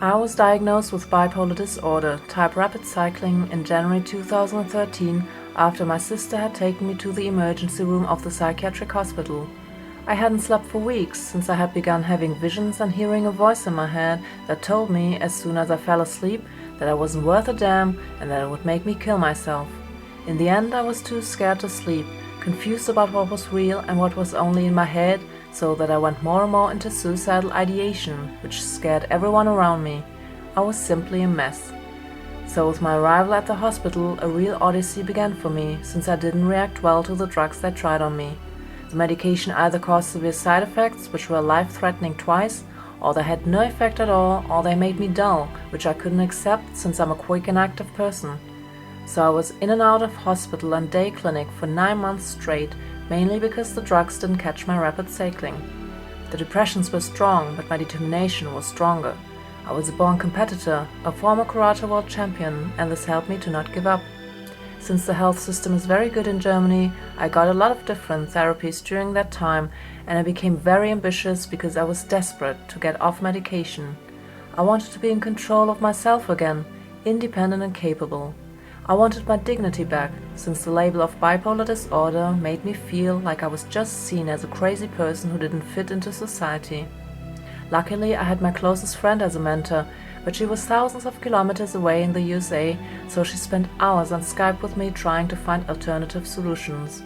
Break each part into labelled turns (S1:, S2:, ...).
S1: I was diagnosed with bipolar disorder, type rapid cycling, in January 2013 after my sister had taken me to the emergency room of the psychiatric hospital. I hadn't slept for weeks since I had begun having visions and hearing a voice in my head that told me as soon as I fell asleep that I wasn't worth a damn and that it would make me kill myself. In the end, I was too scared to sleep, confused about what was real and what was only in my head, so that I went more and more into suicidal ideation, which scared everyone around me. I was simply a mess. So with my arrival at the hospital, a real odyssey began for me, since I didn't react well to the drugs they tried on me. The medication either caused severe side effects, which were life-threatening twice, or they had no effect at all, or they made me dull, which I couldn't accept since I'm a quick and active person. So I was in and out of hospital and day clinic for 9 months straight, mainly because the drugs didn't catch my rapid cycling. The depressions were strong, but my determination was stronger. I was a born competitor, a former karate world champion, and this helped me to not give up. Since the health system is very good in Germany, I got a lot of different therapies during that time, and I became very ambitious because I was desperate to get off medication. I wanted to be in control of myself again, independent and capable. I wanted my dignity back, since the label of bipolar disorder made me feel like I was just seen as a crazy person who didn't fit into society. Luckily, I had my closest friend as a mentor, but she was thousands of kilometers away in the USA, so she spent hours on Skype with me trying to find alternative solutions.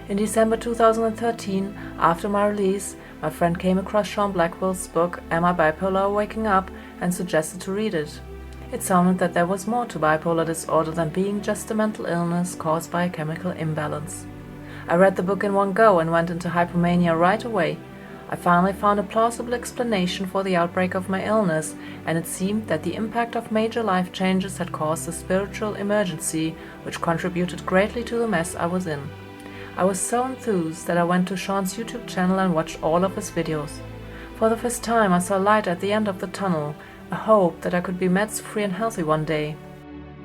S1: In December 2013, after my release, my friend came across Sean Blackwell's book Am I Bipolar or Waking Up and suggested to read it. It sounded that there was more to bipolar disorder than being just a mental illness caused by a chemical imbalance. I read the book in one go and went into hypomania right away. I finally found a plausible explanation for the outbreak of my illness, and it seemed that the impact of major life changes had caused a spiritual emergency, which contributed greatly to the mess I was in. I was so enthused that I went to Sean's YouTube channel and watched all of his videos. For the first time, I saw light at the end of the tunnel, a hope that I could be meds-free and healthy one day.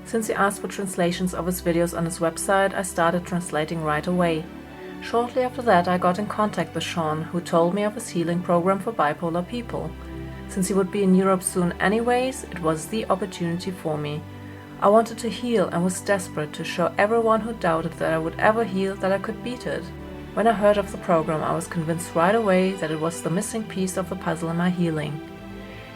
S1: Since he asked for translations of his videos on his website, I started translating right away. Shortly after that, I got in contact with Sean, who told me of his healing program for bipolar people. Since he would be in Europe soon anyways, it was the opportunity for me. I wanted to heal and was desperate to show everyone who doubted that I would ever heal that I could beat it. When I heard of the program, I was convinced right away that it was the missing piece of the puzzle in my healing.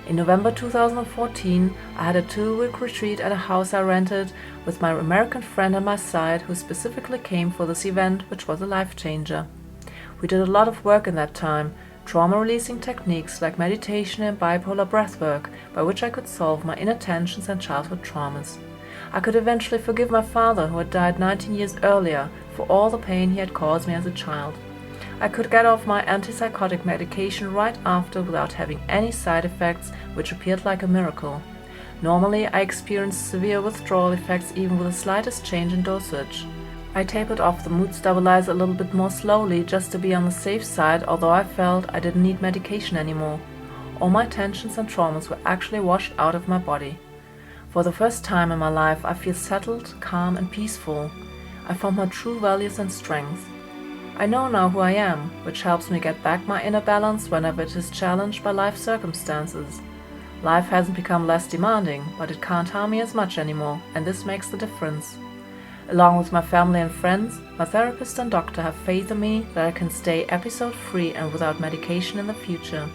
S1: In November 2014, I had a 2-week retreat at a house I rented with my American friend on my side, who specifically came for this event, which was a life changer. We did a lot of work in that time, trauma-releasing techniques like meditation and bipolar breathwork, by which I could solve my inner tensions and childhood traumas. I could eventually forgive my father, who had died 19 years earlier, for all the pain he had caused me as a child. I could get off my antipsychotic medication right after without having any side effects, which appeared like a miracle. Normally, I experienced severe withdrawal effects even with the slightest change in dosage. I tapered off the mood stabilizer a little bit more slowly just to be on the safe side, although I felt I didn't need medication anymore. All my tensions and traumas were actually washed out of my body. For the first time in my life, I feel settled, calm and peaceful. I found my true values and strengths. I know now who I am, which helps me get back my inner balance whenever it is challenged by life circumstances. Life hasn't become less demanding, but it can't harm me as much anymore, and this makes the difference. Along with my family and friends, my therapist and doctor have faith in me that I can stay episode-free and without medication in the future.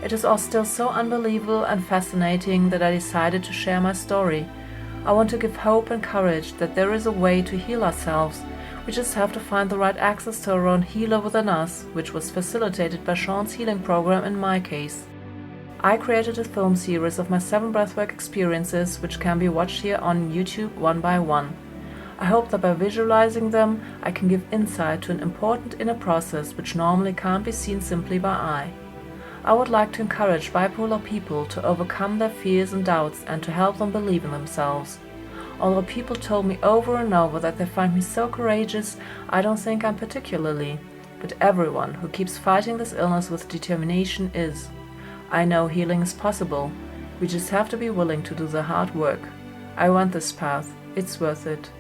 S1: It is all still so unbelievable and fascinating that I decided to share my story. I want to give hope and courage that there is a way to heal ourselves. We just have to find the right access to our own healer within us, which was facilitated by Sean's healing program in my case. I created a film series of my 7 breathwork experiences, which can be watched here on YouTube one by one. I hope that by visualizing them, I can give insight to an important inner process which normally can't be seen simply by eye. I would like to encourage bipolar people to overcome their fears and doubts and to help them believe in themselves. Although people told me over and over that they find me so courageous, I don't think I'm particularly. But everyone who keeps fighting this illness with determination is. I know healing is possible. We just have to be willing to do the hard work. I want this path. It's worth it.